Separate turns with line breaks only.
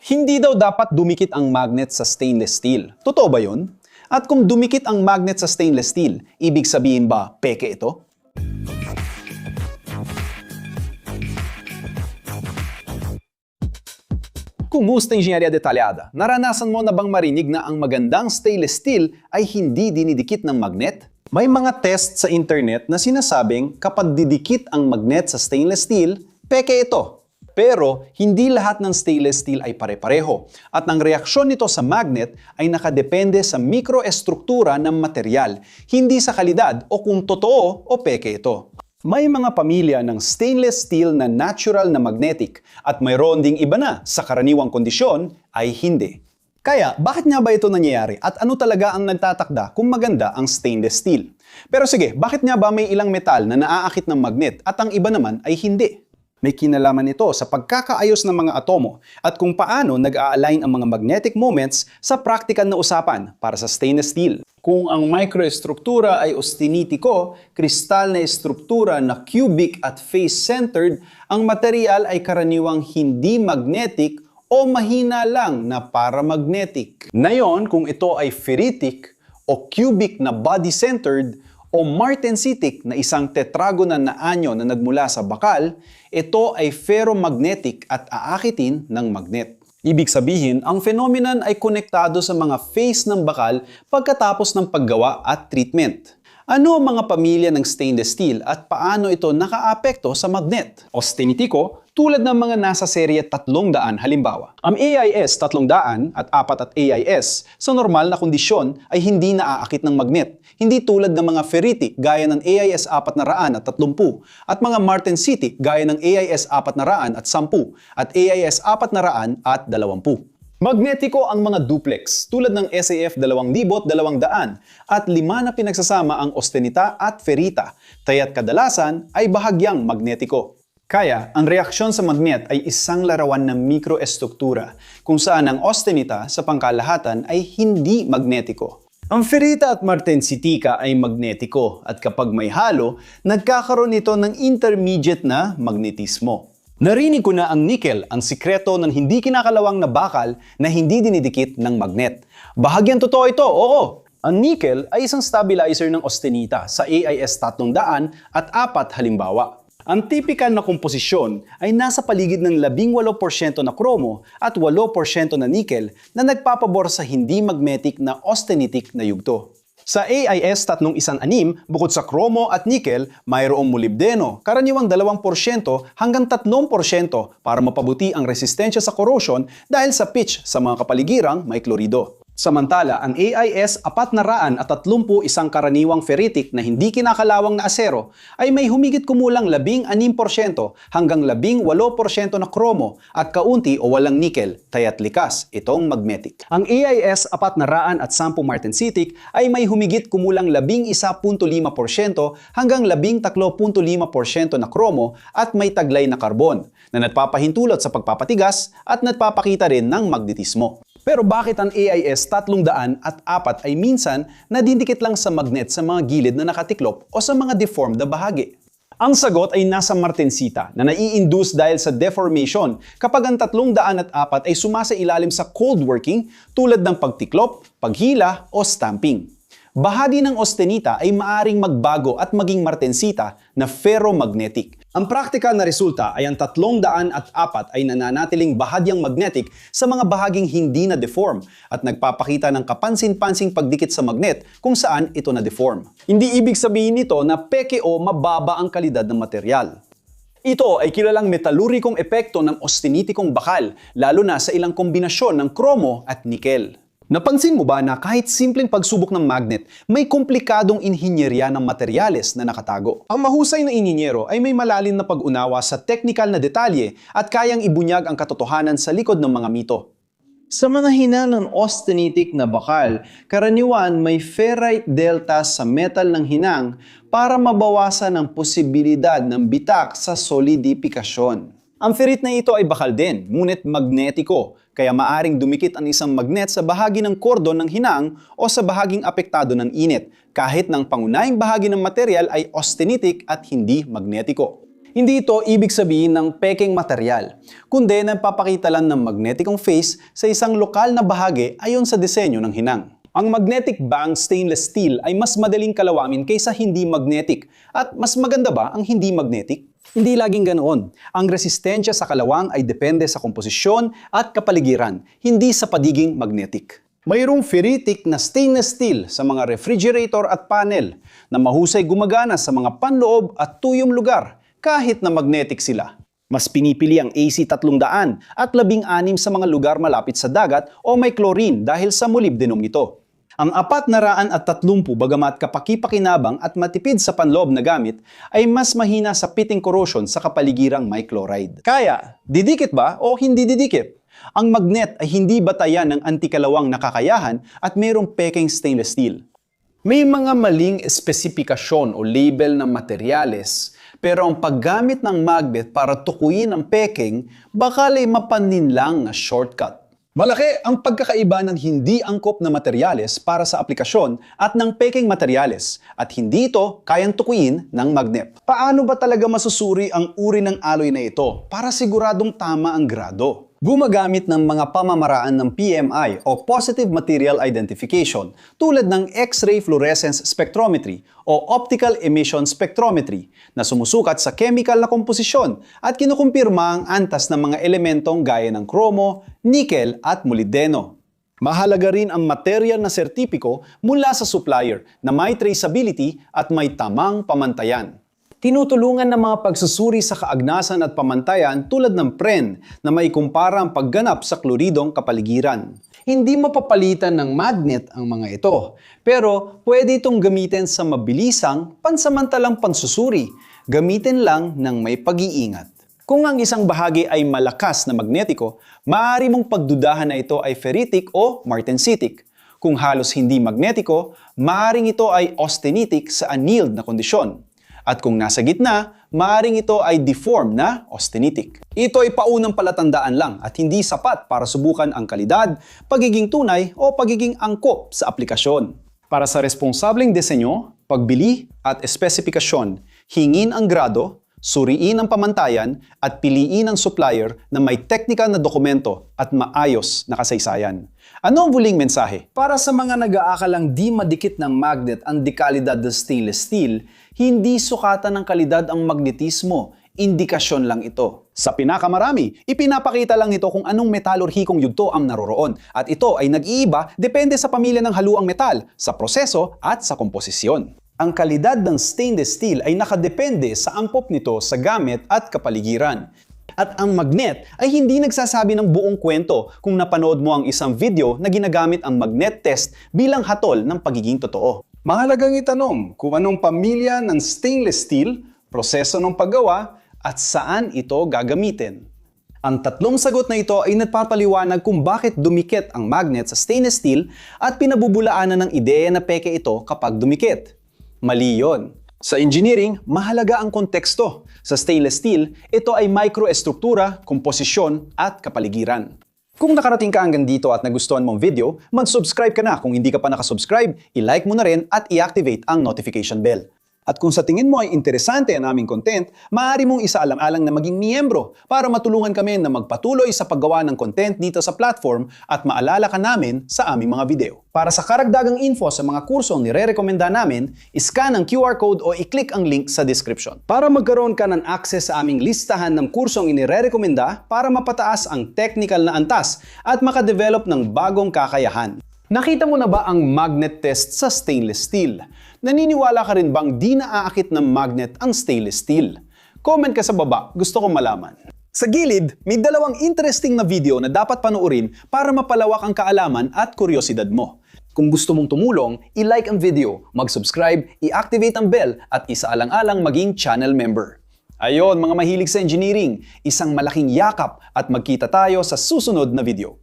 Hindi daw dapat dumikit ang magnet sa stainless steel. Totoo ba yun? At kung dumikit ang magnet sa stainless steel, ibig sabihin ba peke ito? Kumusta Inženyeria Detalyada? Naranasan mo na bang marinig na ang magandang stainless steel ay hindi dinidikit ng magnet? May mga test sa internet na sinasabing kapag didikit ang magnet sa stainless steel, peke ito. Pero hindi lahat ng stainless steel ay pare-pareho at ang reaksyon nito sa magnet ay nakadepende sa mikroestruktura ng material, hindi sa kalidad o kung totoo o peke ito. May mga pamilya ng stainless steel na natural na magnetic at mayroon ding iba na sa karaniwang kondisyon ay hindi. Kaya bakit nga ba ito nangyayari at ano talaga ang nagtatakda kung maganda ang stainless steel? Pero sige, bakit nga ba may ilang metal na naaakit ng magnet at ang iba naman ay hindi? May kinalaman ito sa pagkakaayos ng mga atomo at kung paano nag-a-align ang mga magnetic moments sa practical na usapan para sa stainless steel. Kung ang microestruktura ay austenitiko, kristal na estruktura na cubic at face-centered, ang material ay karaniwang hindi magnetic o mahina lang na paramagnetic. Ngayon, kung ito ay ferritic o cubic na body-centered, o martensitic na isang tetragonal na anyo na nagmula sa bakal, ito ay ferromagnetic at aakitin ng magnet. Ibig sabihin, ang phenomenon ay konektado sa mga phase ng bakal pagkatapos ng paggawa at treatment. Ano ang mga pamilya ng stainless steel at paano ito nakaapekto sa magnet? Austenitiko, tulad ng mga nasa serye 300 halimbawa. Ang AIS 300 at 4 at AIS sa normal na kondisyon ay hindi naaakit ng magnet. Hindi tulad ng mga ferritic gaya ng AIS 400 at 30 at mga martensitic gaya ng AIS 400 at 10 at AIS 400 at 20. Magnetiko ang mga duplex tulad ng SAF 2000 at 5 na pinagsasama ang austenita at ferrita, kaya't kadalasan ay bahagyang magnetiko. Kaya, ang reaksyon sa magnet ay isang larawan ng mikroestruktura kung saan ang austenita sa pangkalahatan ay hindi magnetiko. Ang ferrita at martensitica ay magnetiko at kapag may halo, nagkakaroon ito ng intermediate na magnetismo. Narinig ko na ang nickel, ang sikreto ng hindi kinakalawang na bakal na hindi dinidikit ng magnet. Bahagyang totoo ito, oo! Ang nickel ay isang stabilizer ng austenita sa AIS 300 at 4 halimbawa. Ang typical na komposisyon ay nasa paligid ng 18% na kromo at 8% na nickel na nagpapabor sa hindi magnetic na austenitic na yugto. Sa AIS 316, bukod sa kromo at nickel, mayroong molybdeno, karaniwang 2% hanggang 3% para mapabuti ang resistensya sa corrosion dahil sa pitch sa mga kapaligirang may klorido. Samantala, ang AIS 430 isang karaniwang ferritic na hindi kinakalawang na asero ay may humigit kumulang 16% hanggang 18% na kromo at kaunti o walang nickel, kaya't likas itong magnetic. Ang AIS 400 at 10 martensitic ay may humigit kumulang 11.5% hanggang 13.5% na kromo at may taglay na karbon na nagpapahintulot sa pagpapatigas at nagpapakita rin ng magnetismo. Pero bakit ang AIS 300 at 4 ay minsan nadidikit lang sa magnet sa mga gilid na nakatiklop o sa mga deformed na bahagi? Ang sagot ay nasa martensita na nai-induce dahil sa deformation kapag ang 300 at 4 ay sumasailalim sa cold working tulad ng pagtiklop, paghila o stamping. Bahagi ng austenita ay maaring magbago at maging martensita na ferromagnetic. Ang practical na resulta ay ang 300 at 4 ay nananatiling bahagyang magnetic sa mga bahaging hindi na deform at nagpapakita ng kapansin-pansing pagdikit sa magnet kung saan ito na deform. Hindi ibig sabihin nito na peke o mababa ang kalidad ng material. Ito ay kilalang metalurikong epekto ng austenitikong bakal, lalo na sa ilang kombinasyon ng kromo at nickel. Napansin mo ba na kahit simpleng pagsubok ng magnet, may komplikadong inhinyerya ng materyales na nakatago? Ang mahusay na inhinyero ay may malalim na pag-unawa sa teknikal na detalye at kayang ibunyag ang katotohanan sa likod ng mga mito. Sa mga hinang austenitic na bakal, karaniwan may ferrite delta sa metal ng hinang para mabawasan ang posibilidad ng bitak sa solidifikasyon. Ang ferrite na ito ay bakal din, ngunit magnetiko, kaya maaring dumikit ang isang magnet sa bahagi ng kordon ng hinang o sa bahaging apektado ng init, kahit ng pangunahing bahagi ng material ay austenitic at hindi magnetiko. Hindi ito ibig sabihin ng pekeng material, kundi nagpapakita lang ng magneticong phase sa isang lokal na bahagi ayon sa disenyo ng hinang. Ang magnetic bang stainless steel ay mas madaling kalawamin kaysa hindi magnetic. At mas maganda ba ang hindi magnetic? Hindi laging ganoon. Ang resistensya sa kalawang ay depende sa komposisyon at kapaligiran, hindi sa pagiging magnetic. Mayroong ferritic na stainless steel sa mga refrigerator at panel na mahusay gumagana sa mga panloob at tuyong lugar kahit na magnetic sila. Mas pinipili ang AC300 at 16 sa mga lugar malapit sa dagat o may chlorine dahil sa molybdenum nito. Ang 430 bagamat kapaki-pakinabang at matipid sa panloob na gamit ay mas mahina sa pitting corrosion sa kapaligirang may chloride. Kaya, didikit ba o hindi didikit? Ang magnet ay hindi batayan ng antikalawang na kakayahan at mayroong pekeng stainless steel. May mga maling espesipikasyon o label ng materyales, pero ang paggamit ng magnet para tukuyin ang pekeng baka ay mapaninlang na shortcut. Malaki ang pagkakaiba ng hindi angkop na materyales para sa aplikasyon at ng pekeng materyales at hindi ito kayang tukuyin ng magnet. Paano ba talaga masusuri ang uri ng alloy na ito para siguradong tama ang grado? Gumagamit ng mga pamamaraan ng PMI o Positive Material Identification tulad ng X-ray fluorescence spectrometry o optical emission spectrometry na sumusukat sa chemical na komposisyon at kinukumpirma ang antas ng mga elementong gaya ng kromo, nickel at molybdeno. Mahalaga rin ang material na sertipiko mula sa supplier na may traceability at may tamang pamantayan. Tinutulungan ng mga pagsusuri sa kaagnasan at pamantayan tulad ng PREN na may kumpara ang pagganap sa kloridong kapaligiran. Hindi mapapalitan ng magnet ang mga ito, pero pwede itong gamitin sa mabilisang pansamantalang pansusuri, gamitin lang ng may pag-iingat. Kung ang isang bahagi ay malakas na magnetiko, maaari mong pagdudahan na ito ay ferritic o martensitic. Kung halos hindi magnetiko, maaaring ito ay austenitic sa annealed na kondisyon. At kung nasa gitna, maaaring ito ay deformed na austenitic. Ito ay paunang palatandaan lang at hindi sapat para subukan ang kalidad, pagiging tunay o pagiging angkop sa aplikasyon. Para sa responsableng disenyo, pagbili at espesipikasyon, hingin ang grado, suriin ang pamantayan at piliin ang supplier na may technical na dokumento at maayos na kasaysayan. Ano ang huling mensahe? Para sa mga nag-aakalang di madikit ng magnet ang dekalidad ng stainless steel, hindi sukatan ng kalidad ang magnetismo, indikasyon lang ito. Sa pinakamarami, ipinapakita lang nito kung anong metalorhikong yugto ang naroroon at ito ay nag-iiba depende sa pamilya ng haluang metal, sa proseso at sa komposisyon. Ang kalidad ng stainless steel ay nakadepende sa angkop nito sa gamit at kapaligiran. At ang magnet ay hindi nagsasabi ng buong kwento kung napanood mo ang isang video na ginagamit ang magnet test bilang hatol ng pagiging totoo. Mahalagang itanong kung anong pamilya ng stainless steel, proseso ng paggawa, at saan ito gagamitin. Ang tatlong sagot na ito ay nagpapaliwanag kung bakit dumikit ang magnet sa stainless steel at pinabubulaanan ng ideya na peke ito kapag dumikit. Mali yon. Sa engineering, mahalaga ang konteksto. Sa stainless steel, ito ay microestruktura, komposisyon, at kapaligiran. Kung nakarating ka hanggang dito at nagustuhan mong video, mag-subscribe ka na. Kung hindi ka pa nakasubscribe, i-like mo na rin at i-activate ang notification bell. At kung sa tingin mo ay interesante ang aming content, maaari mong isaalang-alang na maging miyembro para matulungan kami na magpatuloy sa paggawa ng content dito sa platform at maalala ka namin sa aming mga video. Para sa karagdagang info sa mga kursong nire-rekomenda namin, iscan ang QR code o i-click ang link sa description. Para magkaroon ka ng access sa aming listahan ng kursong inire-rekomenda para mapataas ang technical na antas at makadevelop ng bagong kakayahan. Nakita mo na ba ang magnet test sa stainless steel? Naniniwala ka rin bang di naaakit ng magnet ang stainless steel? Comment ka sa baba, gusto kong malaman. Sa gilid, may dalawang interesting na video na dapat panoorin para mapalawak ang kaalaman at kuryosidad mo. Kung gusto mong tumulong, i-like ang video, mag-subscribe, i-activate ang bell at isaalang-alang maging channel member. Ayon mga mahilig sa engineering, isang malaking yakap at magkita tayo sa susunod na video.